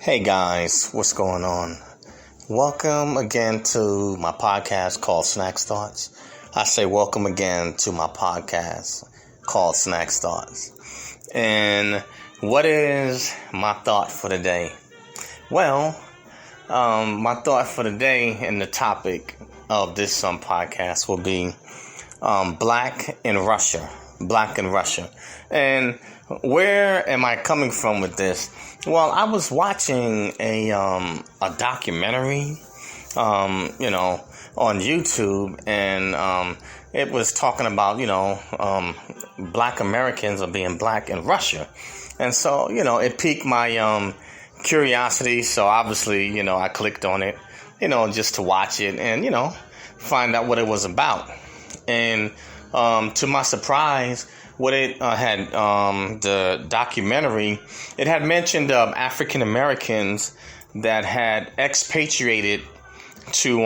Hey guys, what's going on? Welcome again to my podcast called Snack Thoughts. I say welcome again to my podcast called Snack Thoughts. And what is my thought for the day? Well, my thought for the day and the topic of this podcast will be Black in Russia. Black in Russia. And where am I coming from with this? Well, I was watching a documentary, on YouTube, and it was talking about, Black Americans are being black in Russia. And so, it piqued my curiosity. So obviously, I clicked on it, just to watch it and, find out what it was about. And to my surprise, what it had, the documentary, it had mentioned African Americans that had expatriated to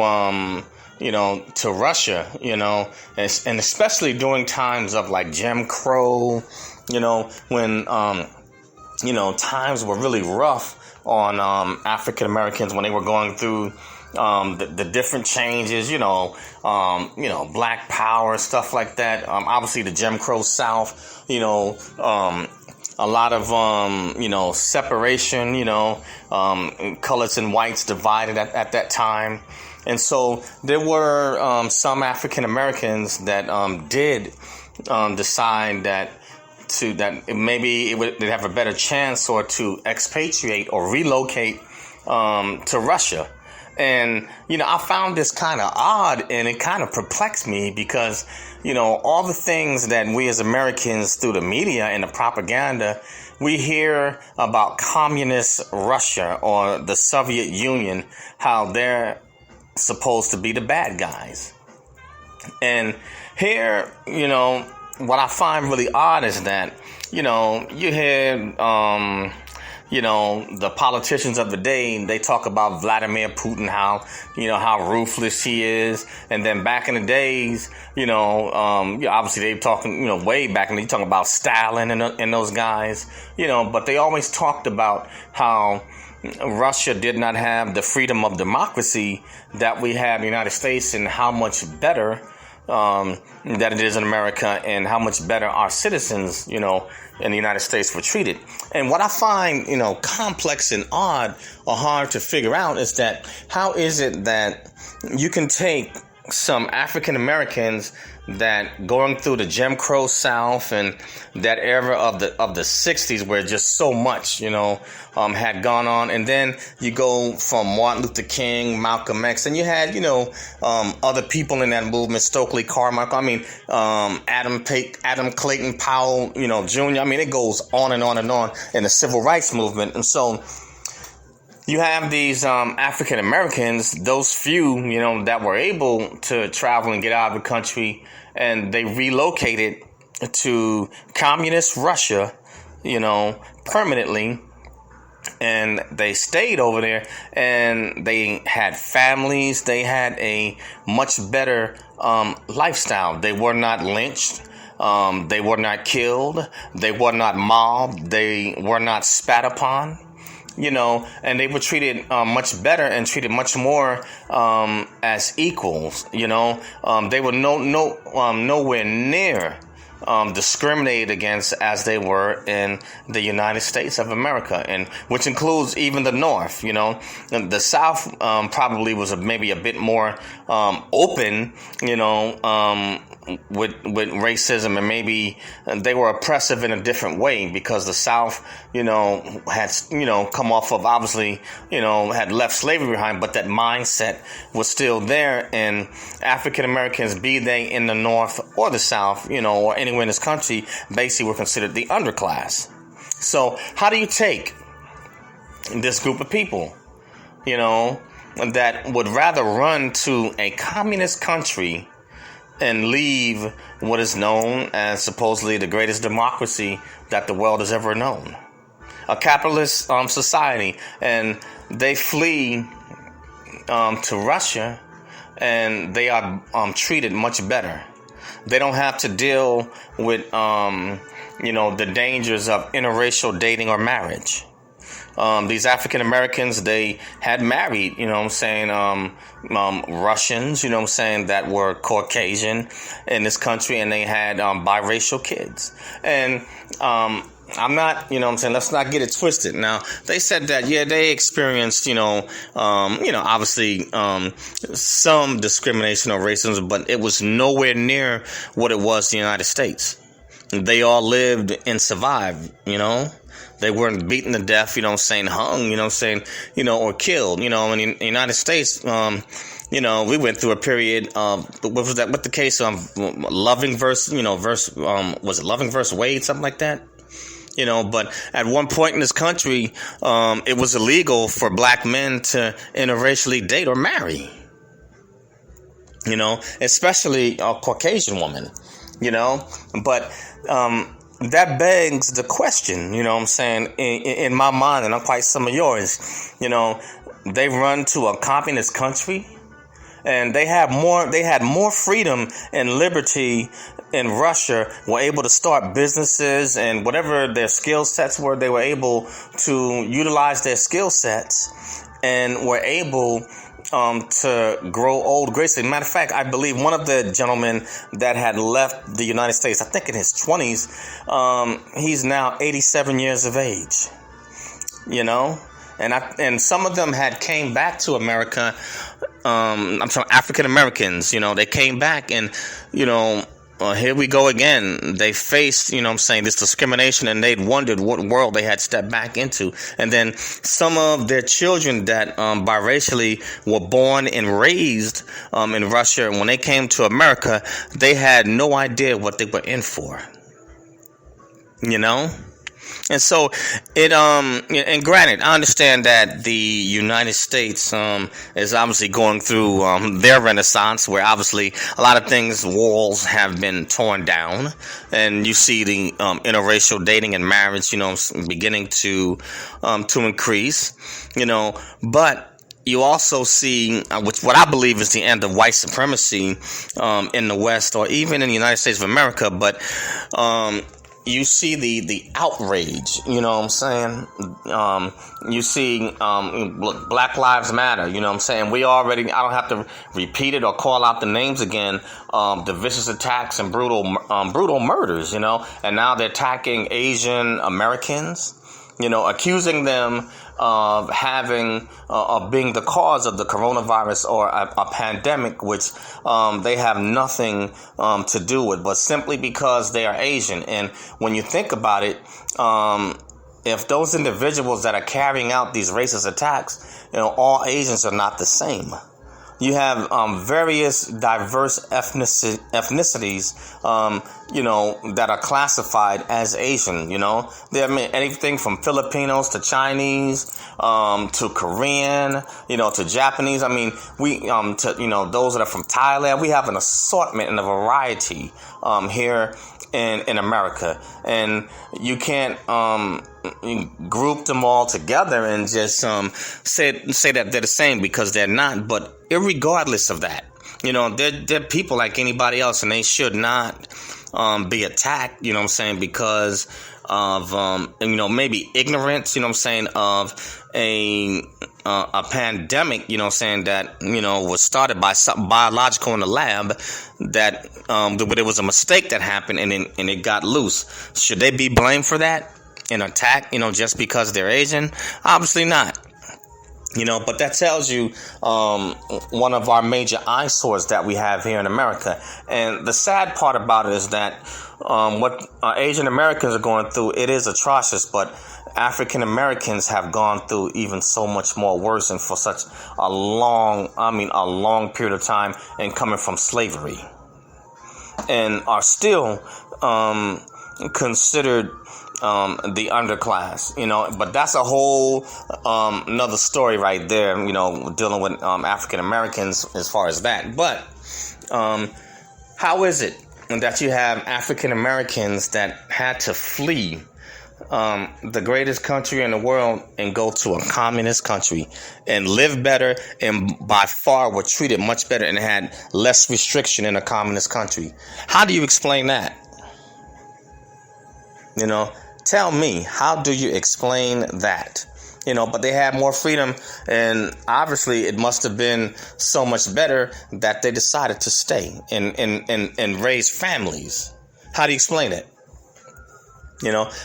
Russia, and especially during times of like Jim Crow, when, times were really rough on African Americans when they were going through the different changes, Black Power, stuff like that. Obviously the Jim Crow South, a lot of, separation, colors and whites divided at that time. And so there were some African Americans that did decide that maybe they'd have a better chance or to expatriate or relocate to Russia. And, I found this kind of odd and it kind of perplexed me because, all the things that we as Americans through the media and the propaganda, we hear about communist Russia or the Soviet Union, how they're supposed to be the bad guys. And here, what I find really odd is that, you hear, the politicians of the day, they talk about Vladimir Putin, how ruthless he is. And then back in the days, obviously they talking, way back and they talking about Stalin and those guys, but they always talked about how Russia did not have the freedom of democracy that we have in the United States and how much better that it is in America and how much better our citizens, in the United States were treated. And what I find, complex and odd or hard to figure out is that how is it that you can take some African Americans that going through the Jim Crow South and that era of the 60s where just so much, had gone on. And then you go from Martin Luther King, Malcolm X, and you had, other people in that movement, Stokely Carmichael, Adam Clayton Powell, Jr. It goes on and on and on in the civil rights movement. And so you have these African Americans, those few, that were able to travel and get out of the country, and they relocated to communist Russia, permanently, and they stayed over there, and they had families. They had a much better lifestyle. They were not lynched. They were not killed. They were not mobbed. They were not spat upon. And they were treated much better and treated much more as equals. They were nowhere near discriminated against as they were in the United States of America, and which includes even the North. The South probably was maybe a bit more open. With racism, and maybe they were oppressive in a different way because the South, had, come off of obviously, had left slavery behind, but that mindset was still there. And African Americans, be they in the North or the South, or anywhere in this country, basically were considered the underclass. So how do you take this group of people, that would rather run to a communist country and leave what is known as supposedly the greatest democracy that the world has ever known, a capitalist society, and they flee to Russia, and they are treated much better. They don't have to deal with the dangers of interracial dating or marriage. these African Americans, they had married, Russians, that were Caucasian in this country, and they had biracial kids. And I'm not, let's not get it twisted. Now, they said that, they experienced, obviously some discrimination or racism, but it was nowhere near what it was in the United States. They all lived and survived, They weren't beaten to death, hung, or killed, in the United States. We went through a period of, what was that? What the case of Loving was it Loving versus Wade, something like that? But at one point in this country, it was illegal for black men to interracially date or marry, especially a Caucasian woman, but, that begs the question, in my mind, and I'm quite some of yours, they run to a communist country, and they had more freedom and liberty in Russia, were able to start businesses, and whatever their skill sets were, they were able to utilize their skill sets, and were able to grow old gracefully. Matter of fact, I believe one of the gentlemen that had left the United States, I think in his 20s, he's now 87 years of age, and some of them had came back to America. I'm talking African Americans, they came back, and, here we go again. They faced, this discrimination, and they'd wondered what world they had stepped back into. And then some of their children that biracially were born and raised in Russia, when they came to America, they had no idea what they were in for. And so and granted, I understand that the United States is obviously going through their renaissance, where obviously a lot of things, walls have been torn down, and you see the interracial dating and marriage, beginning to increase, but you also see, what I believe is the end of white supremacy in the West, or even in the United States of America, but you see the outrage, you see Black Lives Matter, I don't have to repeat it or call out the names again, the vicious attacks and brutal murders, and now they're attacking Asian Americans, accusing them of being the cause of the coronavirus or a pandemic, which they have nothing to do with, but simply because they are Asian. And when you think about it, if those individuals that are carrying out these racist attacks, all Asians are not the same. You have various diverse ethnicities, that are classified as Asian. There are anything from Filipinos to Chinese, to Korean, to Japanese. We to those that are from Thailand. We have an assortment and a variety here in America, and you can't group them all together and just say that they're the same, because they're not. But irregardless of that, they're people like anybody else, and they should not be attacked, because of maybe ignorance, of a pandemic, that was started by something biological in the lab, that there was a mistake that happened, and it got loose. Should they be blamed for that and attacked, just because they're Asian? Obviously not. But that tells you one of our major eyesores that we have here in America. And the sad part about it is that what Asian Americans are going through, it is atrocious, but African Americans have gone through even so much more worse, and for such a long period of time, and coming from slavery, and are still considered the underclass, but that's a whole another story right there, dealing with African Americans as far as that. But how is it that you have African Americans that had to flee the greatest country in the world and go to a communist country and live better, and by far were treated much better and had less restriction in a communist country? How do you explain that? Tell me, how do you explain that? But they had more freedom, and obviously it must have been so much better that they decided to stay and raise families. How do you explain it?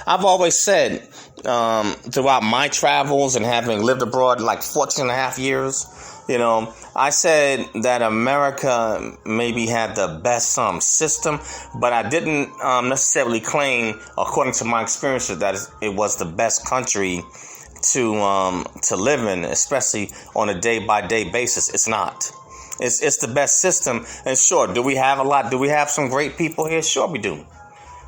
I've always said throughout my travels and having lived abroad like 14 and a half years, I said that America maybe had the best system, but I didn't necessarily claim, according to my experiences, that it was the best country to live in, especially on a day-by-day basis. It's not. It's the best system. And sure, do we have a lot? Do we have some great people here? Sure we do.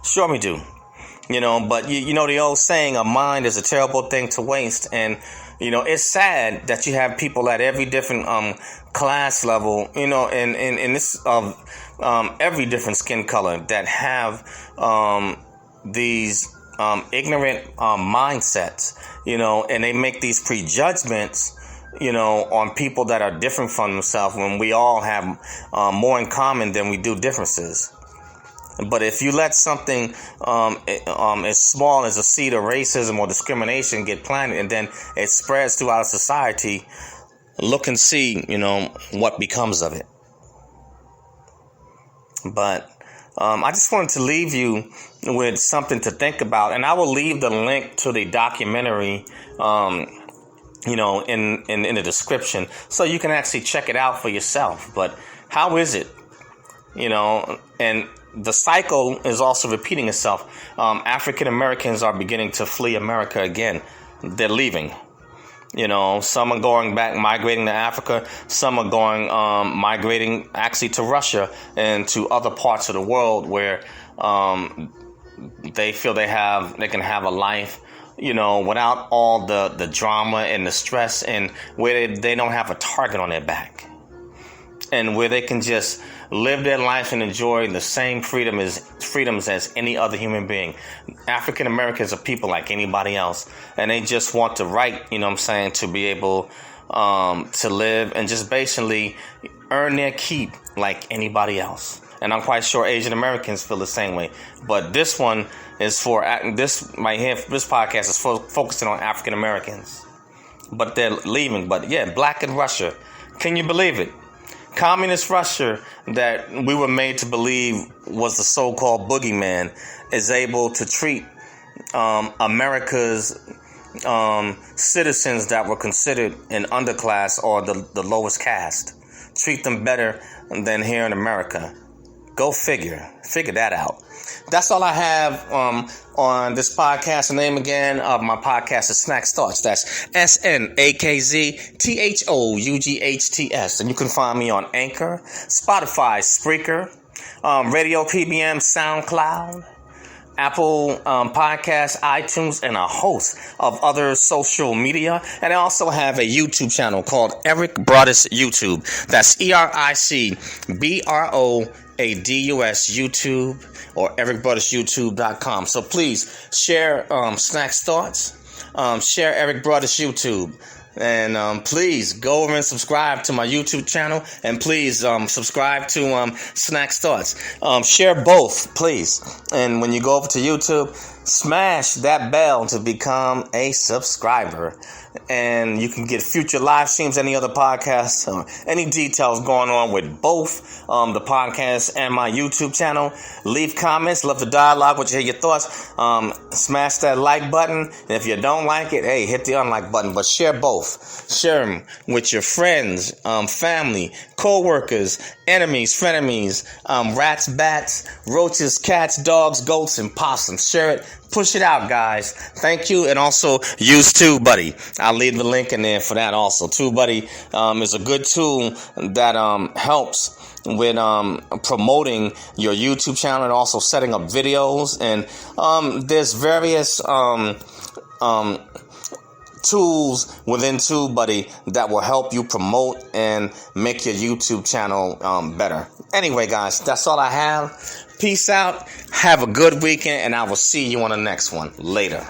But the old saying, a mind is a terrible thing to waste. And, it's sad that you have people at every different class level, and this of every different skin color that have these ignorant mindsets, and they make these prejudgments, on people that are different from themselves when we all have more in common than we do differences. But if you let something as small as a seed of racism or discrimination get planted and then it spreads throughout society, look and see, what becomes of it. But I just wanted to leave you with something to think about. And I will leave the link to the documentary, in the description so you can actually check it out for yourself. But how is it? And the cycle is also repeating itself. African Americans are beginning to flee America again. They're leaving. Some are going back, migrating to Africa. Some are going, migrating actually to Russia and to other parts of the world where they feel they can have a life, without all the drama and the stress, and where they don't have a target on their back. And where they can just live their life and enjoy the same freedoms as any other human being. African Americans are people like anybody else, and they just want the right, to be able to live and just basically earn their keep like anybody else. And I'm quite sure Asian Americans feel the same way. But this one is for this right here. This podcast is focusing on African Americans, but they're leaving. But yeah, black in Russia. Can you believe it? Communist Russia, that we were made to believe was the so-called boogeyman, is able to treat America's citizens that were considered an underclass or the lowest caste, treat them better than here in America. Go figure that out. That's all I have on this podcast. The name again of my podcast is Snacks Thoughts. That's SNAKZTHOUGHTS. And you can find me on Anchor, Spotify, Spreaker, Radio PBM, SoundCloud, Apple Podcasts, iTunes, and a host of other social media. And I also have a YouTube channel called Eric Broadus YouTube. That's EricBroadus YouTube, or ericbroadusyoutube.com. So please share Snacks Thoughts, share Eric Broadus YouTube, and please go over and subscribe to my YouTube channel, and please subscribe to Snacks Thoughts. Share both, please. And when you go over to YouTube, smash that bell to become a subscriber. And you can get future live streams, any other podcasts, any details going on with both the podcast and my YouTube channel. Leave comments. Love the dialogue. Want you to hear your thoughts. Smash that like button. And if you don't like it, hey, hit the unlike button. But share both. Share them with your friends, family, co-workers, enemies, frenemies, rats, bats, roaches, cats, dogs, goats, and possums. Share it. Push it out, guys. Thank you. And also use TubeBuddy. I'll leave the link in there for that also. TubeBuddy is a good tool that helps with promoting your YouTube channel and also setting up videos. And there's various tools within TubeBuddy that will help you promote and make your YouTube channel better. Anyway, guys, that's all I have. Peace out. Have a good weekend, and I will see you on the next one. Later.